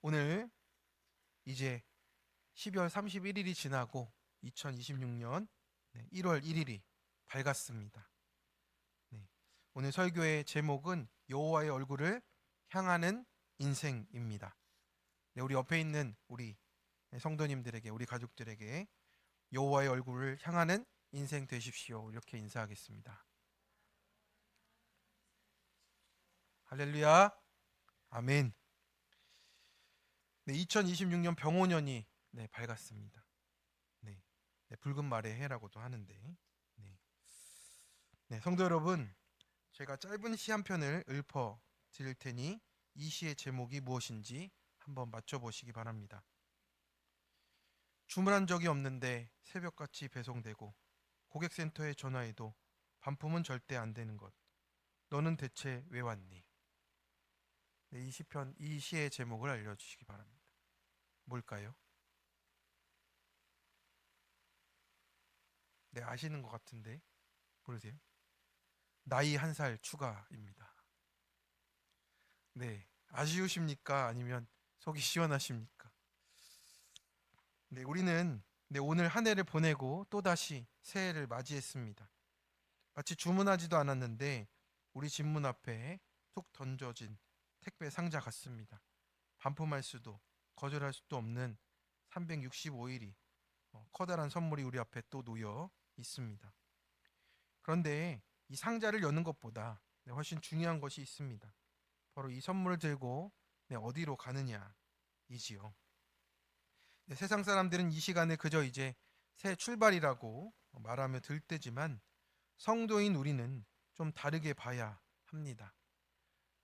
오늘 이제 12월 31일이 지나고 2026년 1월 1일이 밝았습니다. 네. 오늘 설교의 제목은 여호와의 얼굴을 향하는 인생입니다. 네, 우리 옆에 있는 우리 성도님들에게, 우리 가족들에게 여호와의 얼굴을 향하는 인생 되십시오. 이렇게 인사하겠습니다. 할렐루야. 아멘. 네, 2026년 병오년이 밝았습니다. 네. 네, 붉은 말의 해라고도 하는데, 네. 네, 성도 여러분, 제가 짧은 시 한 편을 읊어 드릴 테니 이 시의 제목이 무엇인지 한번 맞춰 보시기 바랍니다. 주문한 적이 없는데 새벽같이 배송되고 고객센터에 전화해도 반품은 절대 안 되는 것. 너는 대체 왜 왔니? 네, 이 시편, 이 시의 제목을 알려주시기 바랍니다. 뭘까요? 네, 아시는 것 같은데 모르세요? 나이 한 살 추가입니다. 네, 아쉬우십니까? 아니면 속이 시원하십니까? 네, 우리는 오늘 한 해를 보내고 또다시 새해를 맞이했습니다. 마치 주문하지도 않았는데 우리 집 문 앞에 툭 던져진 택배 상자 같습니다. 반품할 수도 거절할 수도 없는 365일이 커다란 선물이 우리 앞에 또 놓여 있습니다. 그런데 이 상자를 여는 것보다 훨씬 중요한 것이 있습니다. 바로 이 선물을 들고 어디로 가느냐이지요. 세상 사람들은 이 시간을 그저 이제 새 출발이라고 말하며 들뜨지만 성도인 우리는 좀 다르게 봐야 합니다.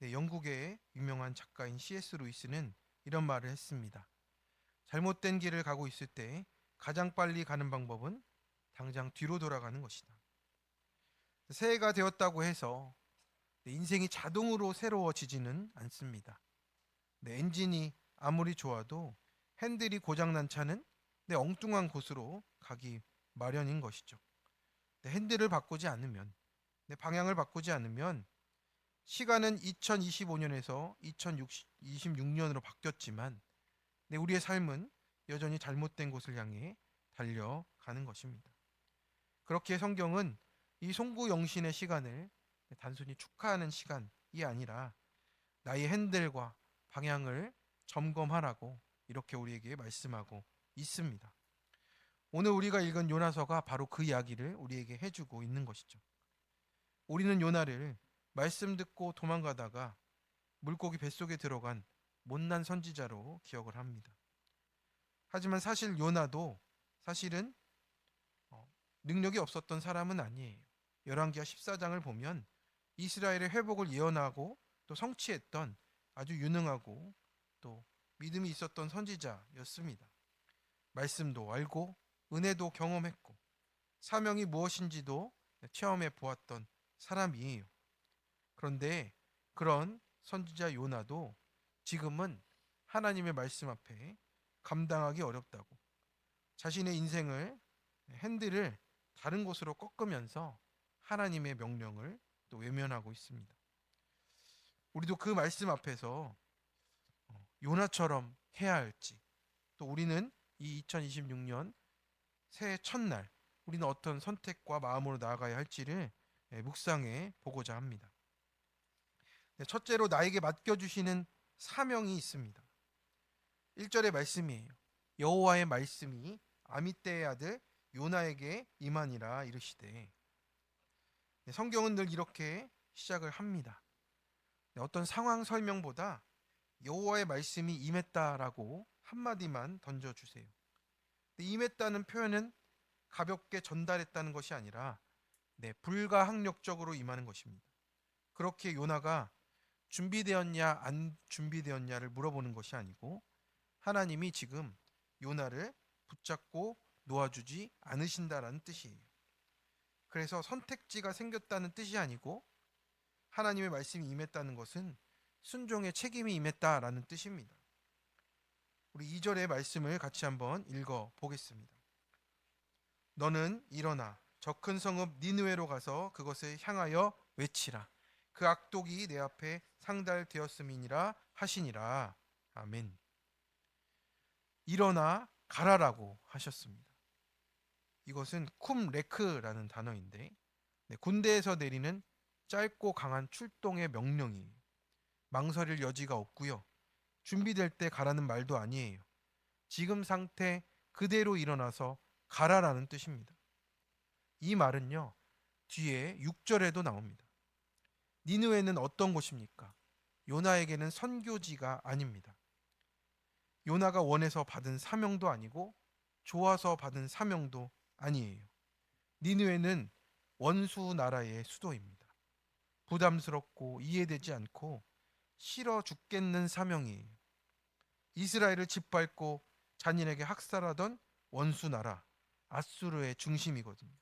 영국의 유명한 작가인 C.S. 루이스는 이런 말을 했습니다. 잘못된 길을 가고 있을 때 가장 빨리 가는 방법은 당장 뒤로 돌아가는 것이다. 새해가 되었다고 해서 인생이 자동으로 새로워지지는 않습니다. 엔진이 아무리 좋아도 핸들이 고장난 차는 엉뚱한 곳으로 가기 마련인 것이죠. 핸들을 바꾸지 않으면, 방향을 바꾸지 않으면 시간은 2025년에서 2026년으로 바뀌었지만 우리의 삶은 여전히 잘못된 곳을 향해 달려가는 것입니다. 그렇게 성경은 이 송구영신의 시간을 단순히 축하하는 시간이 아니라 나의 핸들과 방향을 점검하라고 이렇게 우리에게 말씀하고 있습니다. 오늘 우리가 읽은 요나서가 바로 그 이야기를 우리에게 해주고 있는 것이죠. 우리는 요나를 말씀 듣고 도망가다가 물고기 뱃속에 들어간 못난 선지자로 기억을 합니다. 하지만 사실 요나도 사실은 능력이 없었던 사람은 아니에요. 열왕기하 14장을 보면 이스라엘의 회복을 예언하고 또 성취했던 아주 유능하고 또 믿음이 있었던 선지자였습니다. 말씀도 알고 은혜도 경험했고 사명이 무엇인지도 체험해 보았던 사람이에요. 그런데 그런 선지자 요나도 지금은 하나님의 말씀 앞에 감당하기 어렵다고 자신의 인생을 핸들을 다른 곳으로 꺾으면서 하나님의 명령을 또 외면하고 있습니다. 우리도 그 말씀 앞에서 요나처럼 해야 할지, 또 우리는 이 2026년 새해 첫날 우리는 어떤 선택과 마음으로 나아가야 할지를 묵상해 보고자 합니다. 첫째로 나에게 맡겨주시는 사명이 있습니다. 1절의 말씀이에요. 여호와의 말씀이 아미떼의 아들 요나에게 임하니라 이르시되. 성경은 늘 이렇게 시작을 합니다. 어떤 상황 설명보다 여호와의 말씀이 임했다라고 한마디만 던져주세요. 임했다는 표현은 가볍게 전달했다는 것이 아니라 불가항력적으로 임하는 것입니다. 그렇게 요나가 준비되었냐 안 준비되었냐를 물어보는 것이 아니고 하나님이 지금 요나를 붙잡고 놓아주지 않으신다라는 뜻이에요. 그래서 선택지가 생겼다는 뜻이 아니고 하나님의 말씀이 임했다는 것은 순종의 책임이 임했다라는 뜻입니다. 우리 2절의 말씀을 같이 한번 읽어 보겠습니다. 너는 일어나 저 큰 성읍 니느웨로 가서 그것을 향하여 외치라. 그 악독이 내 앞에 상달되었음이니라 하시니라. 아멘. 일어나 가라라고 하셨습니다. 이것은 쿰레크라는 단어인데 군대에서 내리는 짧고 강한 출동의 명령이에요. 망설일 여지가 없고요. 준비될 때 가라는 말도 아니에요. 지금 상태 그대로 일어나서 가라라는 뜻입니다. 이 말은요, 뒤에 6절에도 나옵니다. 니느웨는 어떤 곳입니까? 요나에게는 선교지가 아닙니다. 요나가 원해서 받은 사명도 아니고 좋아서 받은 사명도 아니에요. 니느웨는 원수 나라의 수도입니다. 부담스럽고 이해되지 않고 싫어 죽겠는 사명이에요. 이스라엘을 짓밟고 잔인하게 학살하던 원수 나라 아수르의 중심이거든요.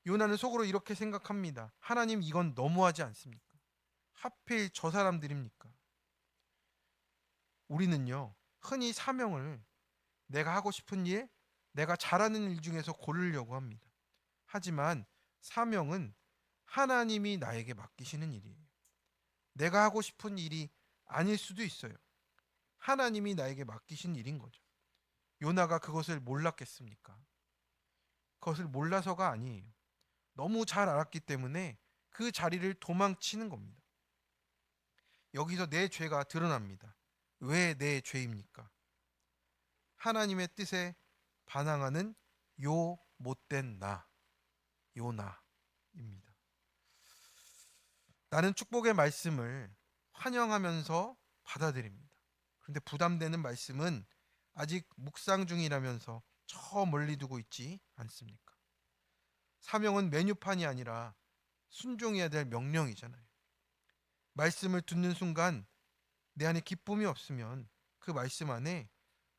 요나는 속으로 이렇게 생각합니다. 하나님, 이건 너무하지 않습니까? 하필 저 사람들입니까? 우리는요, 흔히 사명을 내가 하고 싶은 일, 내가 잘하는 일 중에서 고르려고 합니다. 하지만 사명은 하나님이 나에게 맡기시는 일이에요. 내가 하고 싶은 일이 아닐 수도 있어요. 하나님이 나에게 맡기신 일인 거죠. 요나가 그것을 몰랐겠습니까? 그것을 몰라서가 아니에요. 너무 잘 알았기 때문에 그 자리를 도망치는 겁니다. 여기서 내 죄가 드러납니다. 왜 내 죄입니까? 하나님의 뜻에 반항하는 요 못된 나, 요나입니다. 나는 축복의 말씀을 환영하면서 받아들입니다. 그런데 부담되는 말씀은 아직 묵상 중이라면서 저 멀리 두고 있지 않습니까? 사명은 메뉴판이 아니라 순종해야 될 명령이잖아요. 말씀을 듣는 순간 내 안에 기쁨이 없으면 그 말씀 안에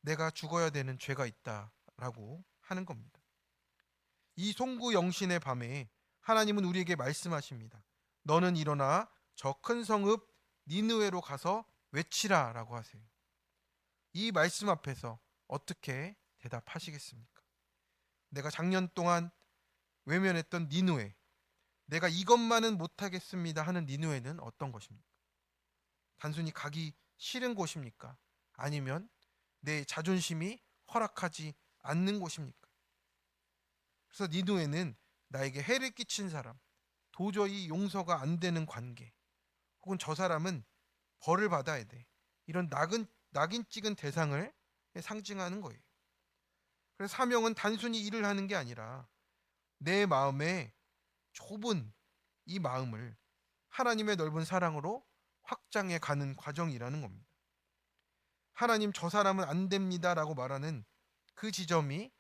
내가 죽어야 되는 죄가 있다라고 하는 겁니다. 이 송구영신의 밤에 하나님은 우리에게 말씀하십니다. 너는 일어나 저 큰 성읍 니느웨로 가서 외치라라고 하세요. 이 말씀 앞에서 어떻게 대답하시겠습니까? 내가 작년 동안 외면했던 니느웨, 내가 이것만은 못하겠습니다 하는 니느웨는 어떤 것입니까? 단순히 가기 싫은 곳입니까? 아니면 내 자존심이 허락하지 않는 곳입니까? 그래서 니느웨는 나에게 해를 끼친 사람, 도저히 용서가 안 되는 관계, 혹은 저 사람은 벌을 받아야 돼, 이런 낙인 찍은 대상을 상징하는 거예요. 그래서 사명은 단순히 일을 하는 게 아니라 내 마음에 좁은 이 마음을 하나님의 넓은 사랑으로 확장해 가는 과정이라는 겁니다. 하나님, 저 사람은 안 됩니다라고 말하는 그 지점이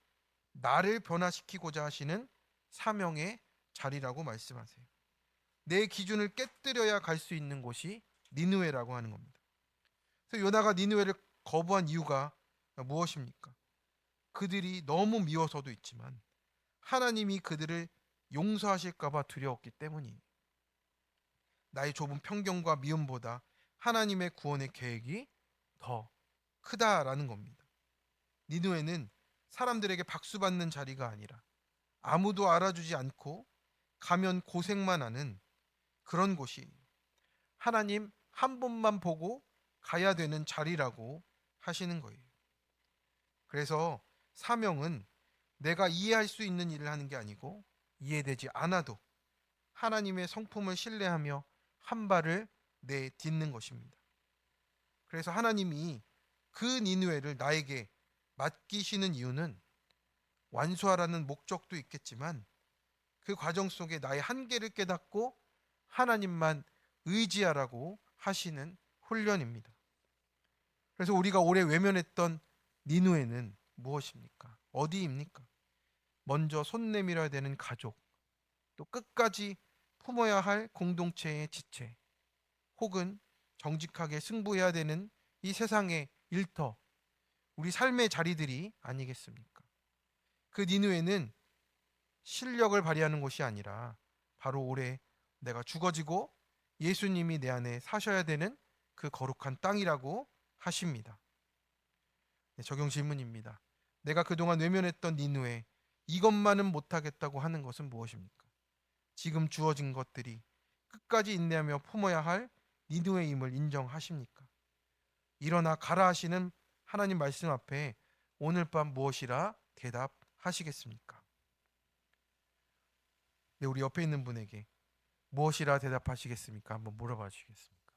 나를 변화시키고자 하시는 사명의 자리라고 말씀하세요. 내 기준을 깨뜨려야 갈 수 있는 곳이 니느웨라고 하는 겁니다. 그래서 요나가 니느웨를 거부한 이유가 무엇입니까? 그들이 너무 미워서도 있지만 하나님이 그들을 용서하실까봐 두려웠기 때문이에요. 나의 좁은 편견과 미움보다 하나님의 구원의 계획이 더 크다라는 겁니다. 니느웨는 사람들에게 박수받는 자리가 아니라 아무도 알아주지 않고 가면 고생만 하는 그런 곳이 하나님 한 번만 보고 가야 되는 자리라고 하시는 거예요. 그래서 사명은 내가 이해할 수 있는 일을 하는 게 아니고 이해되지 않아도 하나님의 성품을 신뢰하며 한 발을 내딛는 것입니다. 그래서 하나님이 그 니느웨를 나에게 맡기시는 이유는 완수하라는 목적도 있겠지만 그 과정 속에 나의 한계를 깨닫고 하나님만 의지하라고 하시는 훈련입니다. 그래서 우리가 오래 외면했던 니느웨는 무엇입니까? 어디입니까? 먼저 손 내밀어야 되는 가족, 또 끝까지 품어야 할 공동체의 지체, 혹은 정직하게 승부해야 되는 이 세상의 일터, 우리 삶의 자리들이 아니겠습니까? 그 니느웨는 실력을 발휘하는 곳이 아니라 바로 올해 내가 죽어지고 예수님이 내 안에 사셔야 되는 그 거룩한 땅이라고 하십니다. 네, 적용 질문입니다. 내가 그동안 외면했던 니느웨, 이것만은 못하겠다고 하는 것은 무엇입니까? 지금 주어진 것들이 끝까지 인내하며 품어야 할 니느웨임을 인정하십니까? 일어나 가라 하시는 하나님 말씀 앞에 오늘 밤 무엇이라 대답하시겠습니까? 네, 우리 옆에 있는 분에게 무엇이라 대답하시겠습니까? 한번 물어봐 주시겠습니까?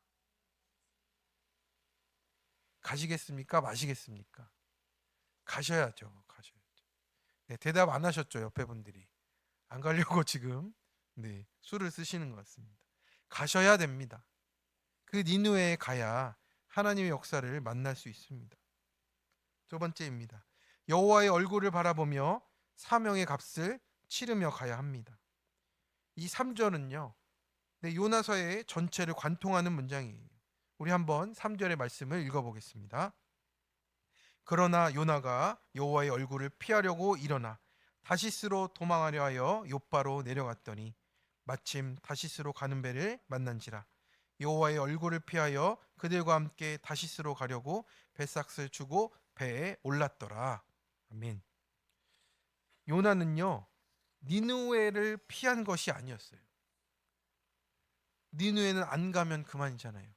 가시겠습니까? 마시겠습니까? 가셔야죠. 가셔야죠. 네, 대답 안 하셨죠, 옆에 분들이. 안 가려고 지금 네, 수를 쓰시는 것 같습니다. 가셔야 됩니다. 그 니느웨에 가야 하나님의 역사를 만날 수 있습니다. 두 번째입니다. 여호와의 얼굴을 바라보며 사명의 값을 치르며 가야 합니다. 이 3절은요. 네, 요나서의 전체를 관통하는 문장이에요. 우리 한번 3절의 말씀을 읽어보겠습니다. 그러나 요나가 여호와의 얼굴을 피하려고 일어나 다시스로 도망하려 하여 욥바로 내려갔더니 마침 다시스로 가는 배를 만난지라 여호와의 얼굴을 피하여 그들과 함께 다시스로 가려고 배삭을 주고 배에 올랐더라. 아멘. 요나는요 니느웨를 피한 것이 아니었어요. 니느웨는 안 가면 그만이잖아요.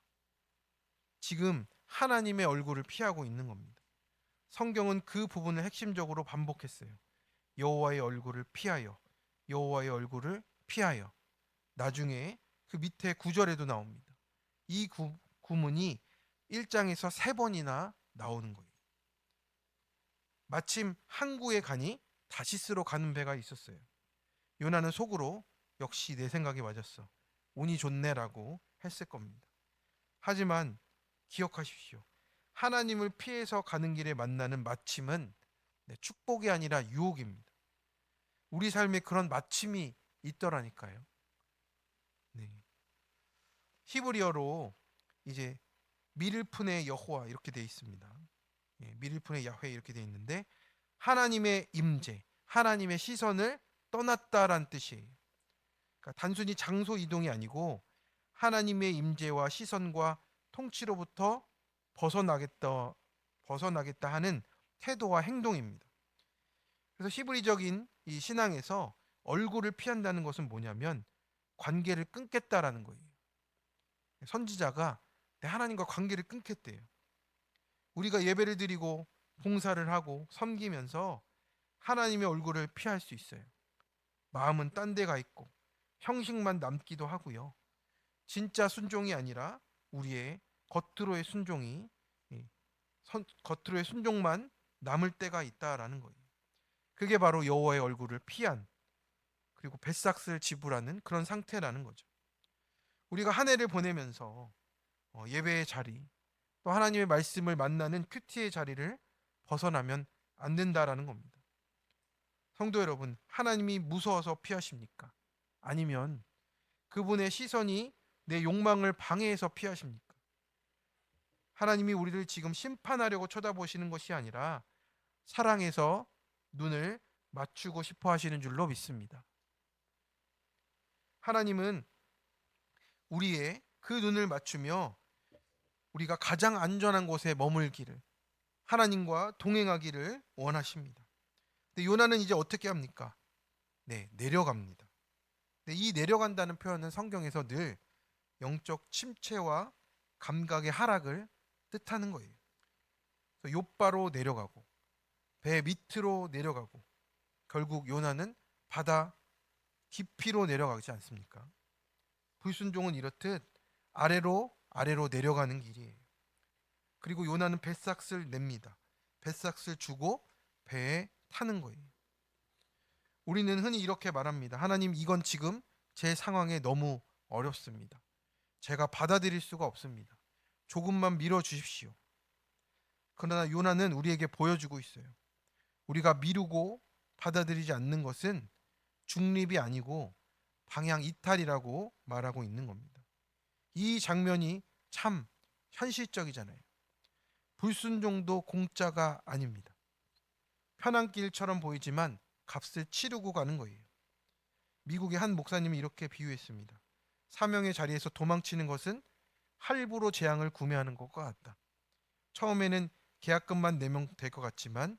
지금 하나님의 얼굴을 피하고 있는 겁니다. 성경은 그 부분을 핵심적으로 반복했어요. 여호와의 얼굴을 피하여, 여호와의 얼굴을 피하여. 나중에 그 밑에 9절에도 나옵니다. 이 구문이 1장에서 3번이나 나오는 거예요. 마침 항구에 가니 다시스로 가는 배가 있었어요. 요나는 속으로 역시 내 생각이 맞았어. 운이 좋네라고 했을 겁니다. 하지만 기억하십시오. 하나님을 피해서 가는 길에 만나는 마침은 축복이 아니라 유혹입니다. 우리 삶에 그런 마침이 있더라니까요. 네. 히브리어로 이제 미를푼의 여호와 이렇게 되어 있습니다. 미를푼의 야훼 이렇게 되어 있는데 하나님의 임재, 하나님의 시선을 떠났다란 뜻이에요. 그러니까 단순히 장소 이동이 아니고 하나님의 임재와 시선과 통치로부터 벗어나겠다 하는 태도와 행동입니다. 그래서 히브리적인 이 신앙에서 얼굴을 피한다는 것은 뭐냐면 관계를 끊겠다라는 거예요. 선지자가 하나님과 관계를 끊겠대요. 우리가 예배를 드리고 봉사를 하고 섬기면서 하나님의 얼굴을 피할 수 있어요. 마음은 딴 데가 있고 형식만 남기도 하고요. 진짜 순종이 아니라 우리의 겉으로의 순종이 겉으로의 순종만 남을 때가 있다라는 거예요. 그게 바로 여호와의 얼굴을 피한 그리고 뱃삭을 지불하는 그런 상태라는 거죠. 우리가 한 해를 보내면서 예배의 자리 또 하나님의 말씀을 만나는 큐티의 자리를 벗어나면 안 된다라는 겁니다. 성도 여러분, 하나님이 무서워서 피하십니까? 아니면 그분의 시선이 내 욕망을 방해해서 피하십니까? 하나님이 우리를 지금 심판하려고 쳐다보시는 것이 아니라 사랑해서 눈을 맞추고 싶어 하시는 줄로 믿습니다. 하나님은 우리의 그 눈을 맞추며 우리가 가장 안전한 곳에 머물기를 하나님과 동행하기를 원하십니다. 근데 요나는 이제 어떻게 합니까? 네, 내려갑니다. 근데 이 내려간다는 표현은 성경에서 늘 영적 침체와 감각의 하락을 뜻하는 거예요. 욥바로 내려가고 배 밑으로 내려가고 결국 요나는 바다 깊이로 내려가지 않습니까? 불순종은 이렇듯 아래로 내려가는 길이에요. 그리고 요나는 뱃삭을 냅니다. 뱃삭을 주고 배에 타는 거예요. 우리는 흔히 이렇게 말합니다. 하나님, 이건 지금 제 상황에 너무 어렵습니다. 제가 받아들일 수가 없습니다. 조금만 밀어 주십시오. 그러나 요나는 우리에게 보여주고 있어요. 우리가 미루고 받아들이지 않는 것은 중립이 아니고 방향 이탈이라고 말하고 있는 겁니다. 이 장면이 참 현실적이잖아요. 불순종도 공짜가 아닙니다. 편한 길처럼 보이지만 값을 치르고 가는 거예요. 미국의 한 목사님이 이렇게 비유했습니다. 사명의 자리에서 도망치는 것은 할부로 재앙을 구매하는 것과 같다. 처음에는 계약금만 내면 될 것 같지만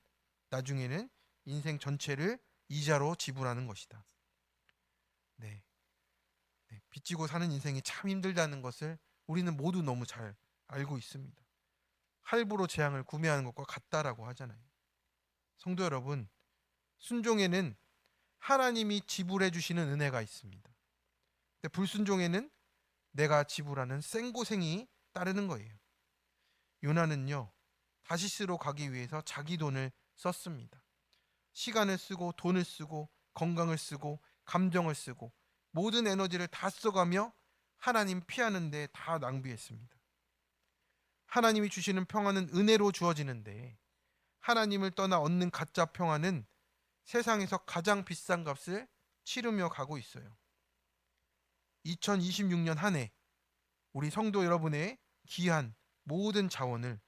나중에는 인생 전체를 이자로 지불하는 것이다. 네. 빚지고 사는 인생이 참 힘들다는 것을 우리는 모두 너무 잘 알고 있습니다. 할부로 재앙을 구매하는 것과 같다라고 하잖아요. 성도 여러분, 순종에는 하나님이 지불해 주시는 은혜가 있습니다. 근데 불순종에는 내가 지불하는 생고생이 따르는 거예요. 요나는요, 다시스로 가기 위해서 자기 돈을 썼습니다. 시간을 쓰고 돈을 쓰고 건강을 쓰고 감정을 쓰고 모든 에너지를 다 써가며 하나님 피하는 데 다 낭비했습니다. 하나님이 주시는 평안은 은혜로 주어지는데 하나님을 떠나 얻는 가짜 평안은 세상에서 가장 비싼 값을 치르며 가고 있어요. 2026년 한 해 우리 성도 여러분의 귀한 모든 자원을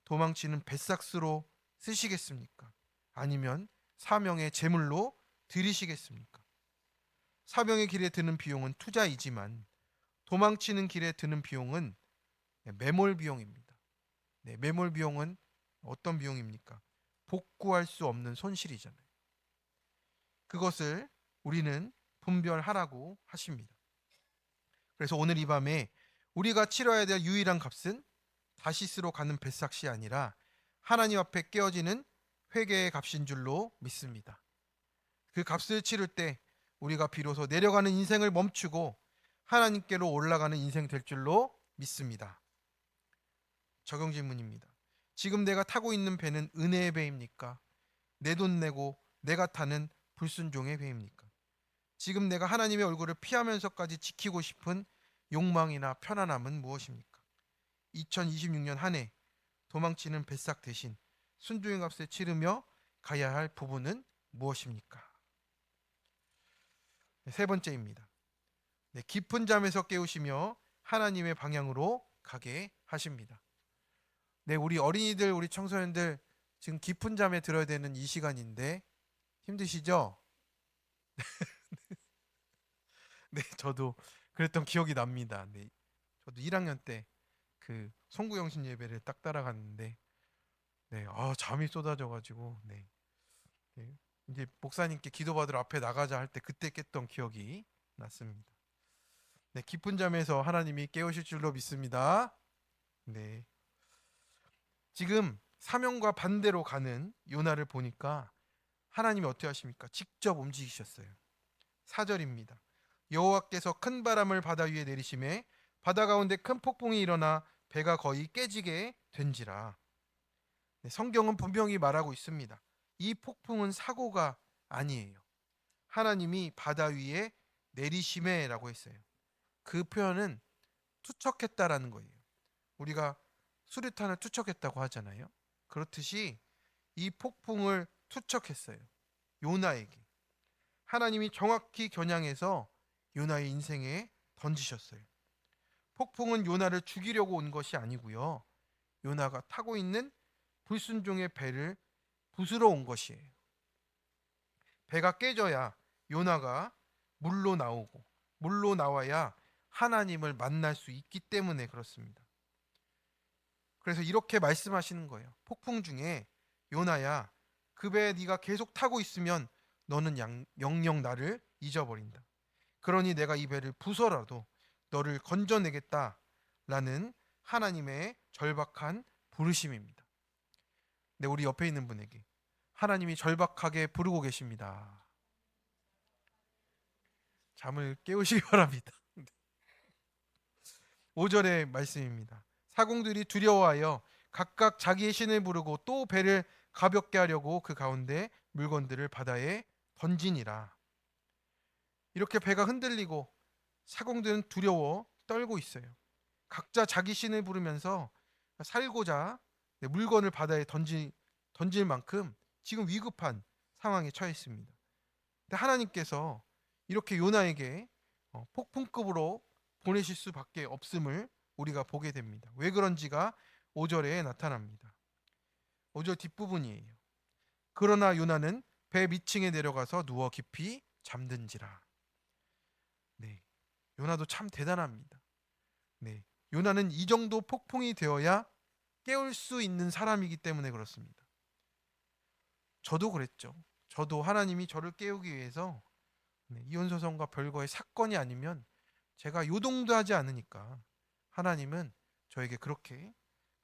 도망치는 뱃삭스로 쓰시겠습니까? 아니면 사명의 제물로 드리시겠습니까? 사명의 길에 드는 비용은 투자이지만 도망치는 길에 드는 비용은 매몰 비용입니다. 네, 매몰 비용은 어떤 비용입니까? 복구할 수 없는 손실이잖아요. 그것을 우리는 분별하라고 하십니다. 그래서 오늘 이 밤에 우리가 치러야 될 유일한 값은 다시스로 가는 벳삭시 아니라 하나님 앞에 깨어지는 회개의 값인 줄로 믿습니다. 그 값을 치를 때 우리가 비로소 내려가는 인생을 멈추고 하나님께로 올라가는 인생 될 줄로 믿습니다. 적용 질문입니다. 지금 내가 타고 있는 배는 은혜의 배입니까? 내 돈 내고 내가 타는 불순종의 배입니까? 지금 내가 하나님의 얼굴을 피하면서까지 지키고 싶은 욕망이나 편안함은 무엇입니까? 2026년 한 해 도망치는 뱃삭 대신 순종의 값을 치르며 가야 할 부분은 무엇입니까? 세 번째입니다. 깊은 잠에서 깨우시며 하나님의 방향으로 가게 하십니다. 우리 어린이들, 우리 청소년들 지금 깊은 잠에 들어야 되는 이 시간인데 힘드시죠? 네, 저도 그랬던 기억이 납니다. 네, 저도 1학년 때 그 송구영신 예배를 딱 따라갔는데 잠이 쏟아져가지고 네, 이제 목사님께 기도받으러 앞에 나가자 할 때 그때 깼던 기억이 났습니다. 네, 깊은 잠에서 하나님이 깨우실 줄로 믿습니다. 네, 지금 사명과 반대로 가는 요나를 보니까 하나님이 어떻게 하십니까? 직접 움직이셨어요. 4절입니다. 여호와께서 큰 바람을 바다 위에 내리심에 바다 가운데 큰 폭풍이 일어나 배가 거의 깨지게 된지라. 성경은 분명히 말하고 있습니다. 이 폭풍은 사고가 아니에요. 하나님이 바다 위에 내리심에라고 했어요. 그 표현은 투척했다라는 거예요. 우리가 수류탄을 투척했다고 하잖아요. 그렇듯이 이 폭풍을 투척했어요. 요나에게. 하나님이 정확히 겨냥해서 요나의 인생에 던지셨어요. 폭풍은 요나를 죽이려고 온 것이 아니고요. 요나가 타고 있는 불순종의 배를 부수러 온 것이에요. 배가 깨져야 요나가 물로 나오고 물로 나와야 하나님을 만날 수 있기 때문에 그렇습니다. 그래서 이렇게 말씀하시는 거예요. 폭풍 중에 요나야, 그 배에 네가 계속 타고 있으면 너는 영영 나를 잊어버린다. 그러니 내가 이 배를 부숴라도 너를 건져내겠다라는 하나님의 절박한 부르심입니다. 네, 우리 옆에 있는 분에게 하나님이 절박하게 부르고 계십니다. 잠을 깨우시기 바랍니다. 5절의 말씀입니다. 사공들이 두려워하여 각각 자기의 신을 부르고 또 배를 가볍게 하려고 그 가운데 물건들을 바다에 던지니라. 이렇게 배가 흔들리고 사공들은 두려워 떨고 있어요. 각자 자기 신을 부르면서 살고자 물건을 바다에 던질 만큼 지금 위급한 상황에 처해 있습니다. 근데 하나님께서 이렇게 요나에게 폭풍급으로 보내실 수밖에 없음을 우리가 보게 됩니다. 왜 그런지가 5절에 나타납니다. 5절 뒷부분이에요. 그러나 요나는 배 밑층에 내려가서 누워 깊이 잠든지라. 네, 요나도 참 대단합니다. 네, 요나는 이 정도 폭풍이 되어야 깨울 수 있는 사람이기 때문에 그렇습니다. 저도 그랬죠. 저도 하나님이 저를 깨우기 위해서 이혼소송과 별거의 사건이 아니면 제가 요동도 하지 않으니까 하나님은 저에게 그렇게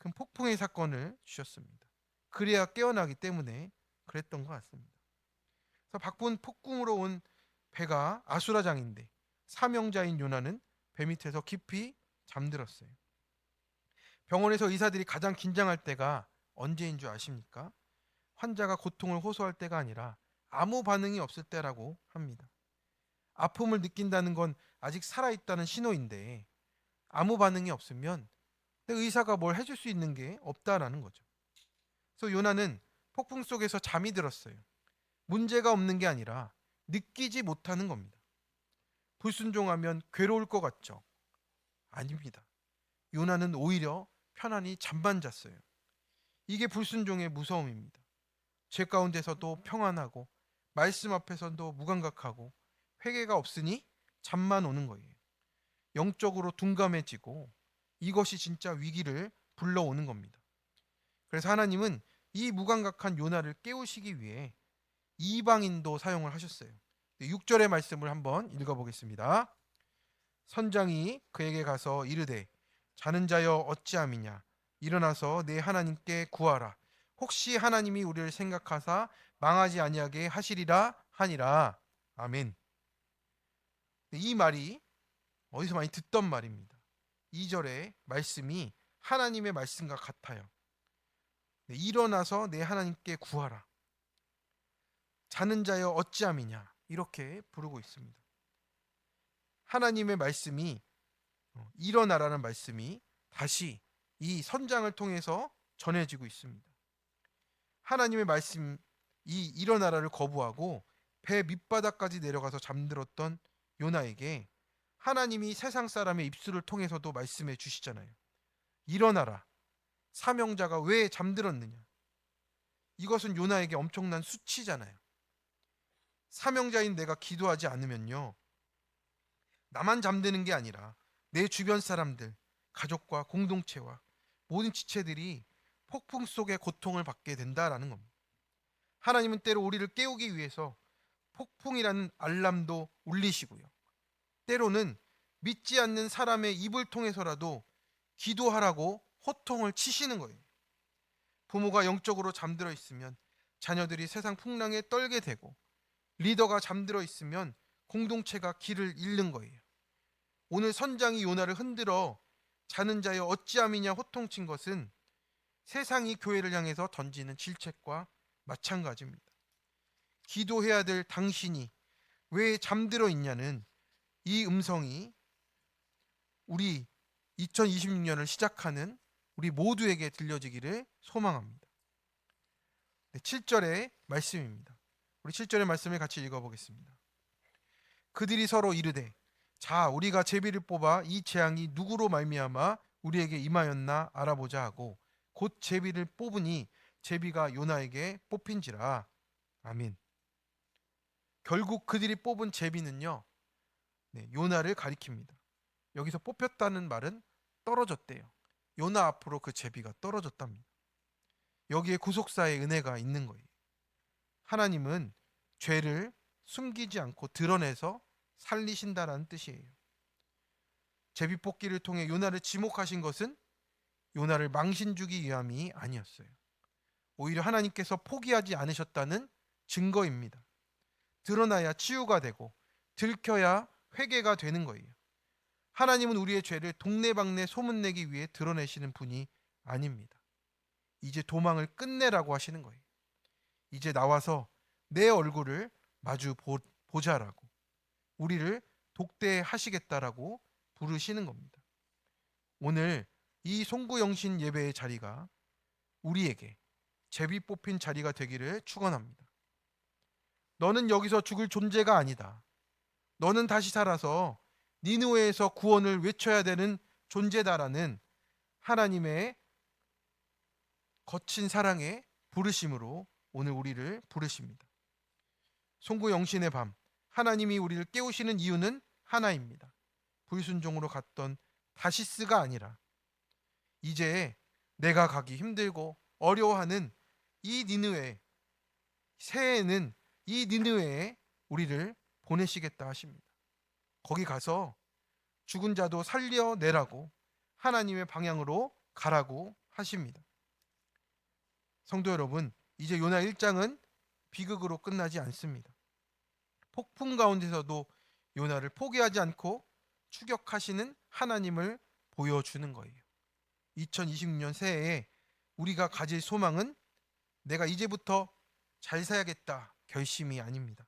큰 폭풍의 사건을 주셨습니다. 그래야 깨어나기 때문에 그랬던 것 같습니다. 그래서 바쁜 폭풍으로 온 배가 아수라장인데 사명자인 요나는 배 밑에서 깊이 잠들었어요. 병원에서 의사들이 가장 긴장할 때가 언제인 줄 아십니까? 환자가 고통을 호소할 때가 아니라 아무 반응이 없을 때라고 합니다. 아픔을 느낀다는 건 아직 살아있다는 신호인데 아무 반응이 없으면 의사가 뭘 해줄 수 있는 게 없다라는 거죠. 그래서 요나는 폭풍 속에서 잠이 들었어요. 문제가 없는 게 아니라 느끼지 못하는 겁니다. 불순종하면 괴로울 것 같죠? 아닙니다. 요나는 오히려 편안히 잠만 잤어요. 이게 불순종의 무서움입니다. 죄 가운데서도 평안하고 말씀 앞에서도 무감각하고 회개가 없으니 잠만 오는 거예요. 영적으로 둔감해지고 이것이 진짜 위기를 불러오는 겁니다. 그래서 하나님은 이 무감각한 요나를 깨우시기 위해 이방인도 사용을 하셨어요. 6절의 말씀을 한번 읽어보겠습니다. 선장이 그에게 가서 이르되 자는 자여 어찌함이냐 일어나서 내 하나님께 구하라. 혹시 하나님이 우리를 생각하사 망하지 아니하게 하시리라 하니라. 아멘. 이 말이 어디서 많이 듣던 말입니다. 2절의 말씀이 하나님의 말씀과 같아요. 일어나서 내 하나님께 구하라. 자는 자여 어찌함이냐 이렇게 부르고 있습니다. 하나님의 말씀이 일어나라는 말씀이 다시 이 선장을 통해서 전해지고 있습니다. 하나님의 말씀 이 일어나라를 거부하고 배 밑바닥까지 내려가서 잠들었던 요나에게 하나님이 세상 사람의 입술을 통해서도 말씀해 주시잖아요. 일어나라. 사명자가 왜 잠들었느냐? 이것은 요나에게 엄청난 수치잖아요. 사명자인 내가 기도하지 않으면요. 나만 잠드는 게 아니라 내 주변 사람들, 가족과 공동체와 모든 지체들이 폭풍 속의 고통을 받게 된다라는 겁니다. 하나님은 때로 우리를 깨우기 위해서 폭풍이라는 알람도 울리시고요. 때로는 믿지 않는 사람의 입을 통해서라도 기도하라고 호통을 치시는 거예요. 부모가 영적으로 잠들어 있으면 자녀들이 세상 풍랑에 떨게 되고 리더가 잠들어 있으면 공동체가 길을 잃는 거예요. 오늘 선장이 요나를 흔들어 자는 자여 어찌함이냐 호통친 것은 세상이 교회를 향해서 던지는 질책과 마찬가지입니다. 기도해야 될 당신이 왜 잠들어 있냐는 이 음성이 우리 2026년을 시작하는 우리 모두에게 들려지기를 소망합니다. 7절의 말씀입니다. 우리 7절의 말씀을 같이 읽어보겠습니다. 그들이 서로 이르되 자 우리가 제비를 뽑아 이 재앙이 누구로 말미암아 우리에게 임하였나 알아보자 하고 곧 제비를 뽑으니 제비가 요나에게 뽑힌지라. 아멘. 결국 그들이 뽑은 제비는요, 요나를 가리킵니다. 여기서 뽑혔다는 말은 떨어졌대요. 요나 앞으로 그 제비가 떨어졌답니다. 여기에 구속사의 은혜가 있는 거예요. 하나님은 죄를 숨기지 않고 드러내서 살리신다라는 뜻이에요. 제비 뽑기를 통해 요나를 지목하신 것은 요나를 망신 주기 위함이 아니었어요. 오히려 하나님께서 포기하지 않으셨다는 증거입니다. 드러나야 치유가 되고 들켜야 회개가 되는 거예요. 하나님은 우리의 죄를 동네방네 소문내기 위해 드러내시는 분이 아닙니다. 이제 도망을 끝내라고 하시는 거예요. 이제 나와서 내 얼굴을 마주 보자라고 우리를 독대하시겠다라고 부르시는 겁니다. 오늘 이 송구영신 예배의 자리가 우리에게 제비 뽑힌 자리가 되기를 축원합니다. 너는 여기서 죽을 존재가 아니다. 너는 다시 살아서 니느웨에서 구원을 외쳐야 되는 존재다라는 하나님의 거친 사랑의 부르심으로 오늘 우리를 부르십니다. 송구영신의 밤, 하나님이 우리를 깨우시는 이유는 하나입니다. 불순종으로 갔던 다시스가 아니라 이제 내가 가기 힘들고 어려워하는 이 니느웨, 새해에는 이 니느웨에 우리를 보내시겠다 하십니다. 거기 가서 죽은 자도 살려내라고 하나님의 방향으로 가라고 하십니다. 성도 여러분, 이제 요나 1장은 비극으로 끝나지 않습니다. 폭풍 가운데서도 요나를 포기하지 않고 추격하시는 하나님을 보여주는 거예요. 2026년 새해에 우리가 가질 소망은 내가 이제부터 잘 살아야겠다 결심이 아닙니다.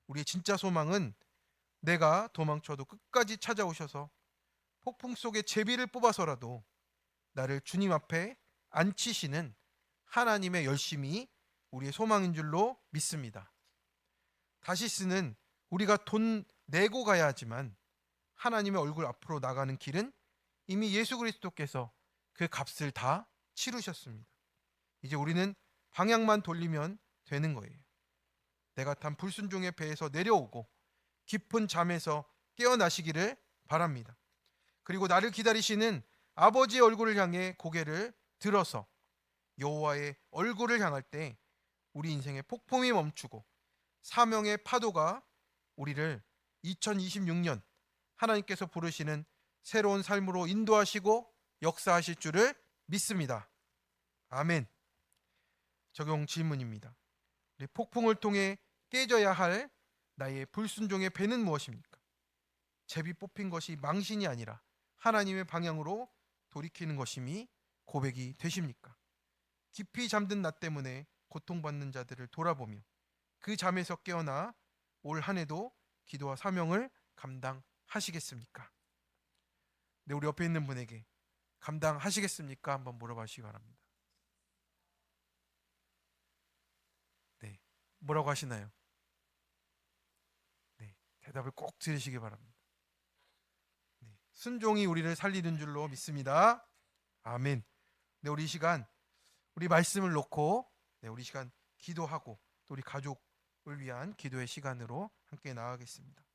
우리의 진짜 소망은 내가 도망쳐도 끝까지 찾아오셔서 폭풍 속에 제비를 뽑아서라도 나를 주님 앞에 앉히시는 하나님의 열심이 우리의 소망인 줄로 믿습니다. 다시스는 우리가 돈 내고 가야 하지만 하나님의 얼굴 앞으로 나가는 길은 이미 예수 그리스도께서 그 값을 다 치르셨습니다. 이제 우리는 방향만 돌리면 되는 거예요. 내가 탄 불순종의 배에서 내려오고 깊은 잠에서 깨어나시기를 바랍니다. 그리고 나를 기다리시는 아버지의 얼굴을 향해 고개를 들어서 여호와의 얼굴을 향할 때 우리 인생의 폭풍이 멈추고 사명의 파도가 우리를 2026년 하나님께서 부르시는 새로운 삶으로 인도하시고 역사하실 줄을 믿습니다. 아멘. 적용 질문입니다. 우리 폭풍을 통해 깨져야 할 나의 불순종의 배는 무엇입니까? 제비 뽑힌 것이 망신이 아니라 하나님의 방향으로 돌이키는 것임이 고백이 되십니까? 깊이 잠든 나 때문에 고통받는 자들을 돌아보며 그 잠에서 깨어나 올 한 해도 기도와 사명을 감당하시겠습니까? 네, 우리 옆에 있는 분에게 감당하시겠습니까? 한번 물어봐주시기 바랍니다. 네, 뭐라고 하시나요? 네, 대답을 꼭 들으시기 바랍니다. 네, 순종이 우리를 살리는 줄로 믿습니다. 아멘. 네, 우리 이 시간 우리 말씀을 놓고 우리 시간 기도하고 또 우리 가족을 위한 기도의 시간으로 함께 나아가겠습니다.